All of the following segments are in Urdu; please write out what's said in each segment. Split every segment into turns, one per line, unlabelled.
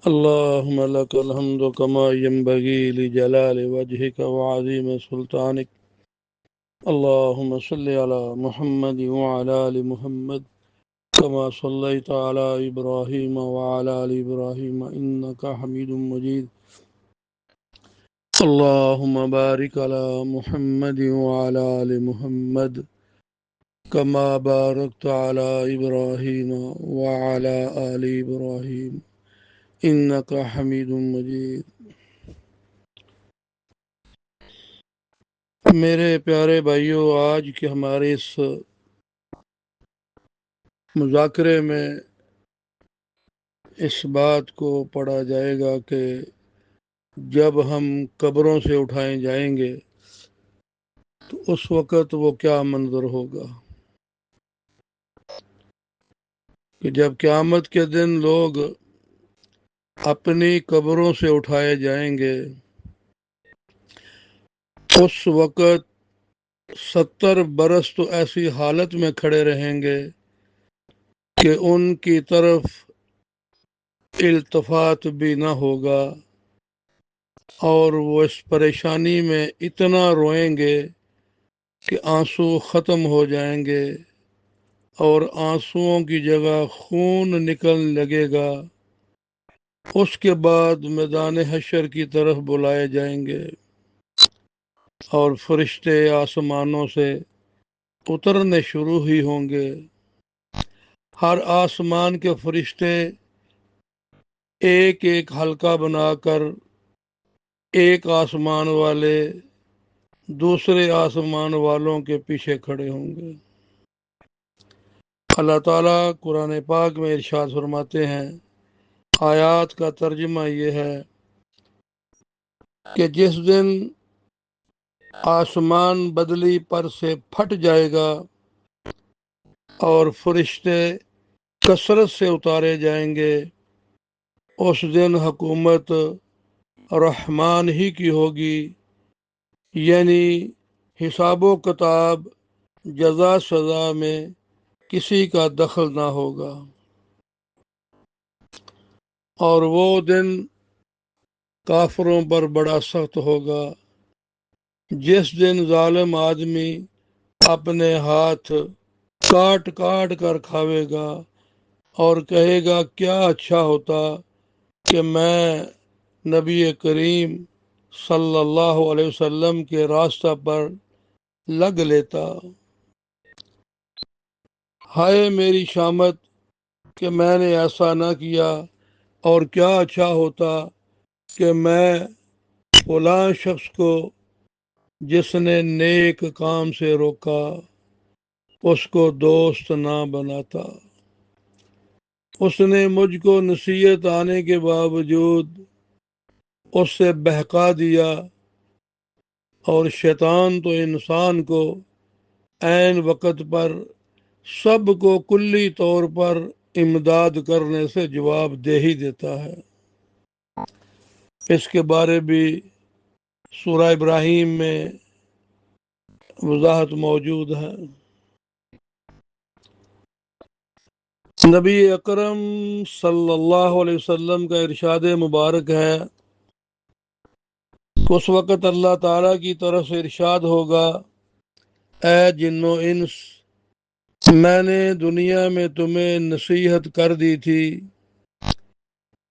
اللهم لك الحمد كما ينبغي لجلال وجهك وعظيم سلطانك. اللهم صل على محمد وعلى آل محمد كما صليت على إبراهيم وعلى آل إبراهيم إنك حميد مجيد. اللهم بارك على محمد وعلى آل محمد كما باركت على إبراهيم وعلى آل إبراهيم إنك حميد مجيد. میرے پیارے بھائیوں، آج کے ہمارے اس مذاکرے میں اس بات کو پڑھا جائے گا کہ جب ہم قبروں سے اٹھائے جائیں گے تو اس وقت وہ کیا منظر ہوگا، کہ جب قیامت کے دن لوگ اپنی قبروں سے اٹھائے جائیں گے اس وقت 70 برس تو ایسی حالت میں کھڑے رہیں گے کہ ان کی طرف التفات بھی نہ ہوگا، اور وہ اس پریشانی میں اتنا روئیں گے کہ آنسو ختم ہو جائیں گے اور آنسوؤں کی جگہ خون نکلنے لگے گا. اس کے بعد میدان حشر کی طرف بلائے جائیں گے اور فرشتے آسمانوں سے اترنے شروع ہی ہوں گے. ہر آسمان کے فرشتے ایک ایک حلقہ بنا کر ایک آسمان والے دوسرے آسمان والوں کے پیچھے کھڑے ہوں گے. اللہ تعالیٰ قرآن پاک میں ارشاد فرماتے ہیں، آیات کا ترجمہ یہ ہے کہ جس دن آسمان بدلی پر سے پھٹ جائے گا اور فرشتے کثرت سے اتارے جائیں گے، اس دن حکومت رحمان ہی کی ہوگی، یعنی حساب و کتاب جزا سزا میں کسی کا دخل نہ ہوگا. اور وہ دن کافروں پر بڑا سخت ہوگا، جس دن ظالم آدمی اپنے ہاتھ کاٹ کاٹ کر کھاوے گا اور کہے گا کیا اچھا ہوتا کہ میں نبی کریم صلی اللہ علیہ وسلم کے راستہ پر لگ لیتا. ہائے میری شامت کہ میں نے ایسا نہ کیا، اور کیا اچھا ہوتا کہ میں فلاں شخص کو جس نے نیک کام سے روکا اس کو دوست نہ بناتا. اس نے مجھ کو نصیحت آنے کے باوجود اس سے بہکا دیا، اور شیطان تو انسان کو عین وقت پر سب کو کلی طور پر امداد کرنے سے جواب دے ہی دیتا ہے. اس کے بارے بھی سورہ ابراہیم میں وضاحت موجود ہے. نبی اکرم صلی اللہ علیہ وسلم کا ارشاد مبارک ہے کہ اس وقت اللہ تعالیٰ کی طرف سے ارشاد ہوگا، اے جن و انس، میں نے دنیا میں تمہیں نصیحت کر دی تھی،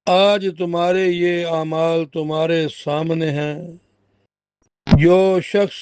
آج تمہارے یہ اعمال تمہارے سامنے ہیں. جو شخص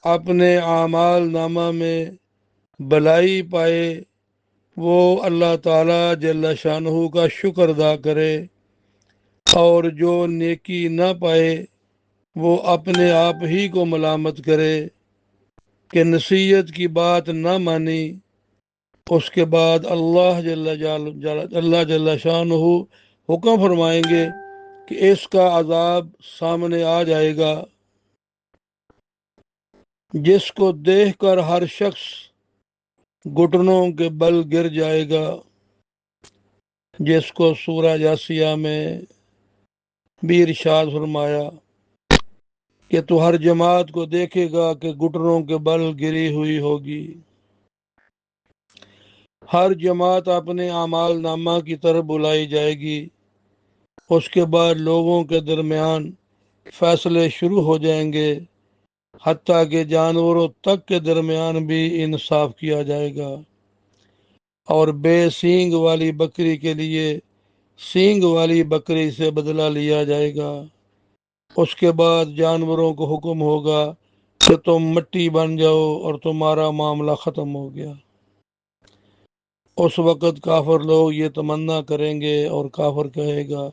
اپنے اعمال نامہ میں بلائی پائے وہ اللہ تعالیٰ جل شانہ کا شکر ادا کرے، اور جو نیکی نہ پائے وہ اپنے آپ ہی کو ملامت کرے کہ نصیحت کی بات نہ مانی. اس کے بعد اللہ جل شانہ حکم فرمائیں گے کہ اس کا عذاب سامنے آ جائے گا، جس کو دیکھ کر ہر شخص گھٹنوں کے بل گر جائے گا، جس کو سورہ جاسیہ میں بھی ارشاد فرمایا کہ تو ہر جماعت کو دیکھے گا کہ گھٹنوں کے بل گری ہوئی ہوگی. ہر جماعت اپنے اعمال نامہ کی طرف بلائی جائے گی، اس کے بعد لوگوں کے درمیان فیصلے شروع ہو جائیں گے، حتیٰ کہ جانوروں تک کے درمیان بھی انصاف کیا جائے گا، اور بے سینگ والی بکری کے لیے سینگ والی بکری سے بدلہ لیا جائے گا۔ اس کے بعد جانوروں کو حکم ہوگا کہ تم مٹی بن جاؤ اور تمہارا معاملہ ختم ہو گیا۔ اس وقت کافر لوگ یہ تمنا کریں گے اور کافر کہے گا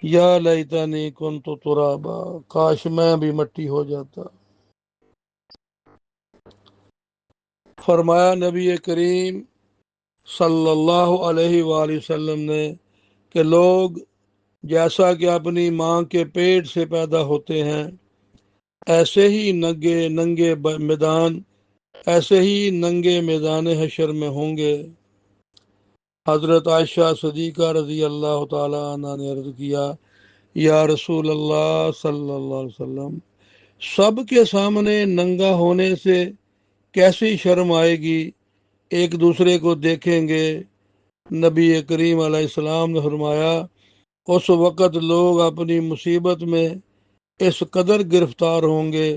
یا لیتنی کنت ترابا، کاش میں بھی مٹی ہو جاتا۔ فرمایا نبی کریم صلی اللہ علیہ وآلہ وسلم نے کہ لوگ جیسا کہ اپنی ماں کے پیٹ سے پیدا ہوتے ہیں، ایسے ہی ننگے میدان حشر میں ہوں گے۔ حضرت عائشہ صدیقہ رضی اللہ تعالی عنہ نے عرض کیا یا رسول اللہ صلی اللہ علیہ وسلم، سب کے سامنے ننگا ہونے سے کیسی شرم آئے گی، ایک دوسرے کو دیکھیں گے۔ نبی کریم علیہ السلام نے فرمایا اس وقت لوگ اپنی مصیبت میں اس قدر گرفتار ہوں گے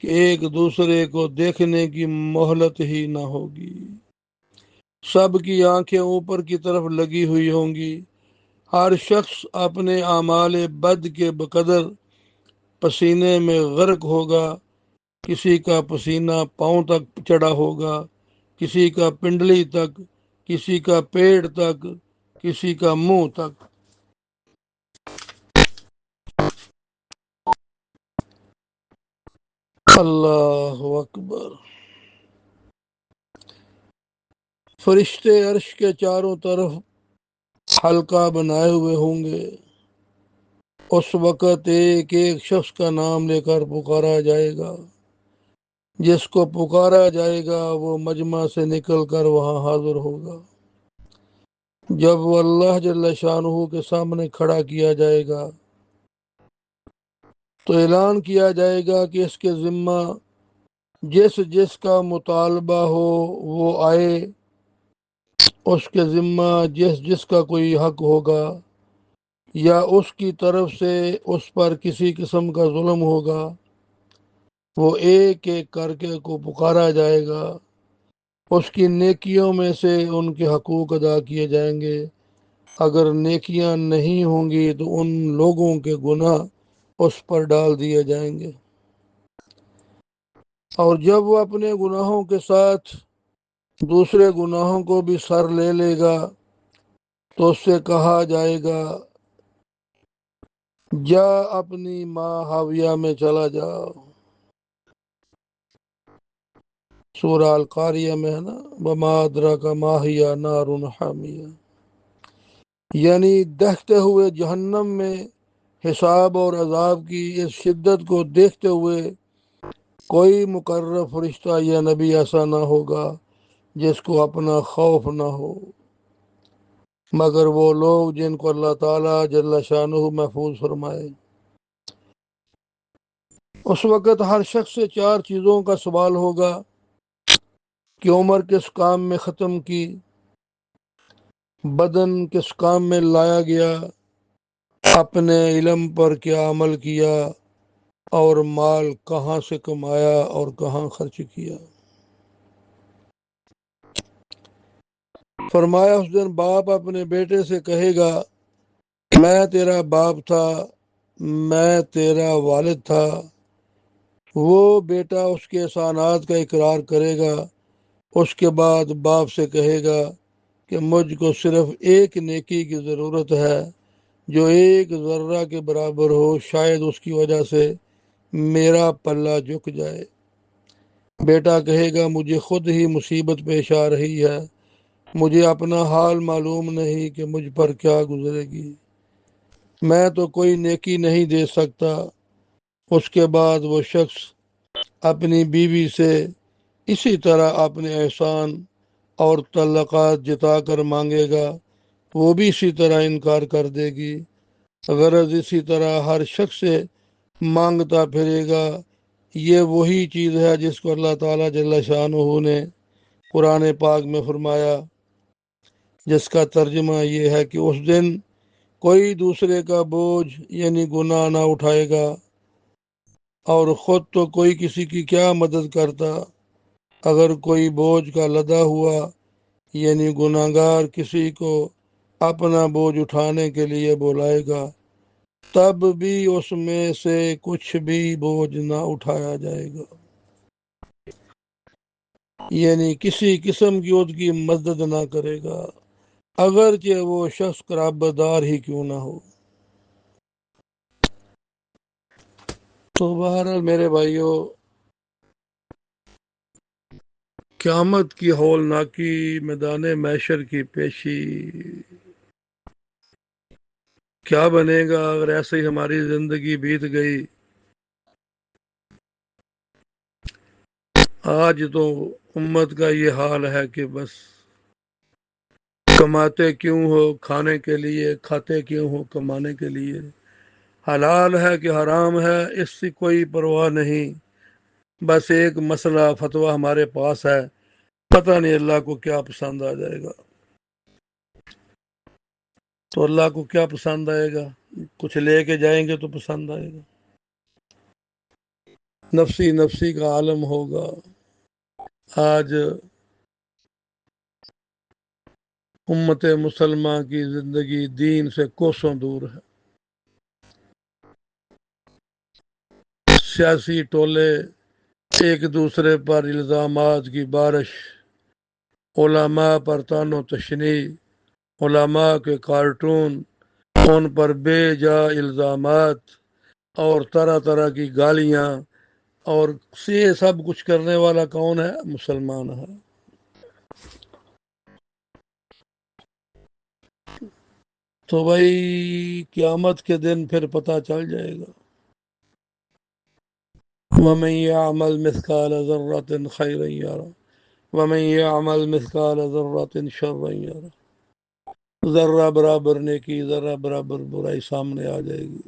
کہ ایک دوسرے کو دیکھنے کی مہلت ہی نہ ہوگی، سب کی آنکھیں اوپر کی طرف لگی ہوئی ہوں گی، ہر شخص اپنے اعمال بد کے بقدر پسینے میں غرق ہوگا، کسی کا پسینہ پاؤں تک چڑھا ہوگا، کسی کا پنڈلی تک، کسی کا پیٹ تک، کسی کا منہ تک۔ اللہ اکبر۔ فرشتے عرش کے چاروں طرف حلقہ بنائے ہوئے ہوں گے، اس وقت ایک ایک شخص کا نام لے کر پکارا جائے گا، جس کو پکارا جائے گا وہ مجمع سے نکل کر وہاں حاضر ہوگا۔ جب وہ اللہ جل شانہ کے سامنے کھڑا کیا جائے گا تو اعلان کیا جائے گا کہ اس کے ذمہ جس جس کا مطالبہ ہو وہ آئے، اس کے ذمہ جس جس کا کوئی حق ہوگا یا اس کی طرف سے اس پر کسی قسم کا ظلم ہوگا، وہ ایک ایک کر کے کو پکارا جائے گا، اس کی نیکیوں میں سے ان کے حقوق ادا کیے جائیں گے، اگر نیکیاں نہیں ہوں گی تو ان لوگوں کے گناہ اس پر ڈال دیے جائیں گے، اور جب وہ اپنے گناہوں کے ساتھ دوسرے گناہوں کو بھی سر لے لے گا تو اس سے کہا جائے گا جا اپنی ماں حاویہ میں چلا جا۔ سورہ القاریہ میں ہے نا، وما ادراک ما ہی نار حامیہ، یعنی دہتے ہوئے جہنم میں حساب اور عذاب کی اس شدت کو دیکھتے ہوئے کوئی مقرر فرشتہ یا نبی ایسا نہ ہوگا جس کو اپنا خوف نہ ہو، مگر وہ لوگ جن کو اللہ تعالیٰ جل شانہ محفوظ فرمائے۔ اس وقت ہر شخص سے چار چیزوں کا سوال ہوگا کہ عمر کس کام میں ختم کی، بدن کس کام میں لایا گیا، اپنے علم پر کیا عمل کیا، اور مال کہاں سے کمایا اور کہاں خرچ کیا۔ فرمایا اس دن باپ اپنے بیٹے سے کہے گا میں تیرا باپ تھا، میں تیرا والد تھا، وہ بیٹا اس کے احسانات کا اقرار کرے گا، اس کے بعد باپ سے کہے گا کہ مجھ کو صرف ایک نیکی کی ضرورت ہے جو ایک ذرہ کے برابر ہو، شاید اس کی وجہ سے میرا پلہ جھک جائے۔ بیٹا کہے گا مجھے خود ہی مصیبت پیش آ رہی ہے، مجھے اپنا حال معلوم نہیں کہ مجھ پر کیا گزرے گی، میں تو کوئی نیکی نہیں دے سکتا۔ اس کے بعد وہ شخص اپنی بیوی سے اسی طرح اپنے احسان اور تعلقات جتا کر مانگے گا، وہ بھی اسی طرح انکار کر دے گی، غرض اسی طرح ہر شخص سے مانگتا پھرے گا۔ یہ وہی چیز ہے جس کو اللہ تعالیٰ جل شانہ نے قرآن پاک میں فرمایا، جس کا ترجمہ یہ ہے کہ اس دن کوئی دوسرے کا بوجھ یعنی گناہ نہ اٹھائے گا، اور خود تو کوئی کسی کی کیا مدد کرتا۔ اگر کوئی بوجھ کا لدا ہوا یعنی گناہگار کسی کو اپنا بوجھ اٹھانے کے لیے بلائے گا، تب بھی اس میں سے کچھ بھی بوجھ نہ اٹھایا جائے گا، یعنی کسی قسم کی اس کی مدد نہ کرے گا، اگرچہ وہ شخص قرابت دار ہی کیوں نہ ہو۔ تو بہرحال میرے بھائیوں، قیامت کی ہولناکی، میدان محشر کی پیشی، کیا بنے گا اگر ایسے ہی ہماری زندگی بیت گئی؟ آج تو امت کا یہ حال ہے کہ بس کماتے کیوں ہو کھانے کے لیے، کھاتے کیوں ہو کمانے کے لیے، حلال ہے کہ حرام ہے اس سے کوئی پرواہ نہیں، بس ایک مسئلہ فتویٰ ہمارے پاس ہے، پتہ نہیں اللہ کو کیا پسند آ جائے گا۔ تو اللہ کو کیا پسند آئے گا؟ کچھ لے کے جائیں گے تو پسند آئے گا، نفسی نفسی کا عالم ہوگا۔ آج امت مسلمہ کی زندگی دین سے کوسوں دور ہے۔ سیاسی ٹولے، ایک دوسرے پر الزامات کی بارش، علماء پر طعن و تشنیع، علماء کے کارٹون، ان پر بے جا الزامات اور طرح طرح کی گالیاں، اور یہ سب کچھ کرنے والا کون ہے؟ مسلمان ہے۔ تو بھائی قیامت کے دن پھر پتہ چل جائے گا۔ وَمَن يَعْمَلْ مِثْقَالَ ذَرَّةٍ خَيْرًا يَرَهُ وَمَن يَعْمَلْ مِثْقَالَ ذَرَّةٍ شَرًّا يَرَهُ۔ ذرہ برابر نیکی، ذرہ برابر برائی سامنے آ جائے گی۔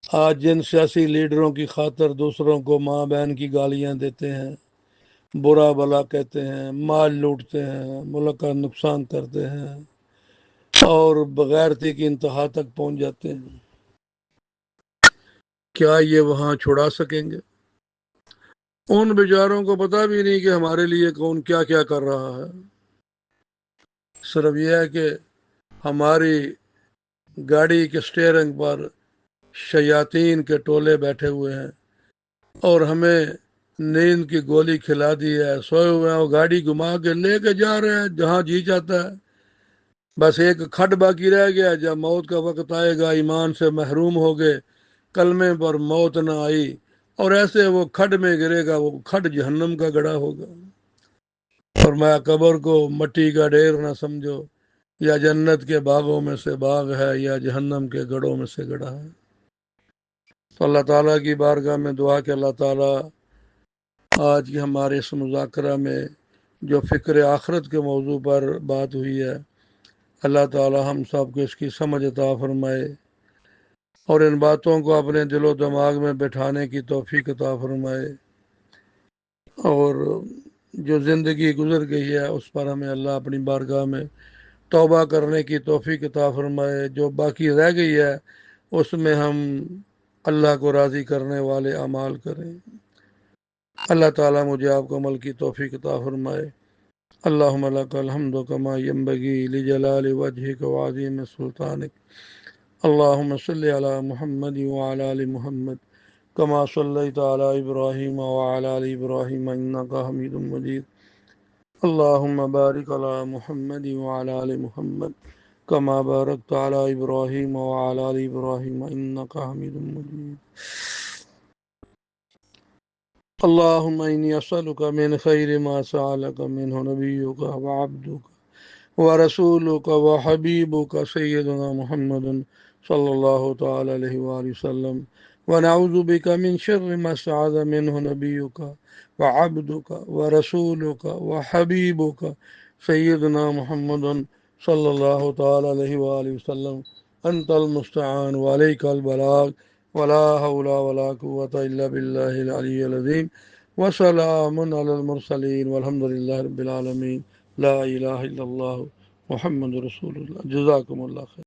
آج جن سیاسی لیڈروں کی خاطر دوسروں کو ماں بہن کی گالیاں دیتے ہیں، برا بلا کہتے ہیں، مال لوٹتے ہیں، ملک کا نقصان کرتے ہیں اور بغیرتی کی انتہا تک پہنچ جاتے ہیں، کیا یہ وہاں چھڑا سکیں گے؟ ان بیچاروں کو پتہ بھی نہیں کہ ہمارے لیے کون کیا کیا کر رہا ہے، صرف یہ ہے کہ ہماری گاڑی کے سٹیئرنگ پر شیاطین کے ٹولے بیٹھے ہوئے ہیں اور ہمیں نیند کی گولی کھلا دی ہے، سوئے ہوئے ہیں، وہ گاڑی گھما کے لے کے جا رہے ہیں جہاں جی چاہتا ہے، بس ایک کھڈ باقی رہ گیا، جب موت کا وقت آئے گا ایمان سے محروم ہو گئے، کلمے پر موت نہ آئی، اور ایسے وہ کھڈ میں گرے گا، وہ کھڈ جہنم کا گڑھا ہوگا۔ فرمایا قبر کو مٹی کا ڈھیر نہ سمجھو، یا جنت کے باغوں میں سے باغ ہے یا جہنم کے گڑھوں میں سے گڑھا ہے۔ تو اللہ تعالیٰ کی بارگاہ میں دعا کہ اللہ تعالیٰ آج کی ہمارے اس مذاکرہ میں جو فکر آخرت کے موضوع پر بات ہوئی ہے، اللہ تعالیٰ ہم سب کو اس کی سمجھ عطا فرمائے اور ان باتوں کو اپنے دل و دماغ میں بٹھانے کی توفیق عطا فرمائے، اور جو زندگی گزر گئی ہے اس پر ہمیں اللہ اپنی بارگاہ میں توبہ کرنے کی توفیق عطا فرمائے، جو باقی رہ گئی ہے اس میں ہم اللہ کو راضی کرنے والے اعمال کریں۔ اللہ تعالیٰ مجھے آپ کو عمل کی توفیق عطا فرمائے۔ اللہم لک الحمد کما ینبغی لجلال وجہک وعظیم سلطانک۔ اللہم صلی علی محمد وعلی آل محمد کما صلیت علی ابراہیم وعلی آل ابراہیم انکا حمید مجید۔ اللہم بارک علی محمد وعلی آل محمد کما بارکت علی ابراہیم وعلی آل ابراہیم انکا حمید مجید۔ اللہم انی اسألک من خیر ما سألک منہ نبیک وعبدک ورسولک وحبیبک سیدنا محمد صلی اللہ تعالی علیہ وآلہ وسلم، ونعوذ بک من شر ما استعاذ منہ نبیک وعبدک ورسولک وحبیبک سیدنا محمد صلی اللہ تعالی علیہ وآلہ وسلم۔ انت المستعان وعلیک البلاغ ولا حول ولا قوة الا باللہ العلی العظیم، وسلام علی المرسلین والحمد للہ رب العالمین۔ لا الہ الا اللہ محمد رسول اللہ، جزاکم اللہ خیر۔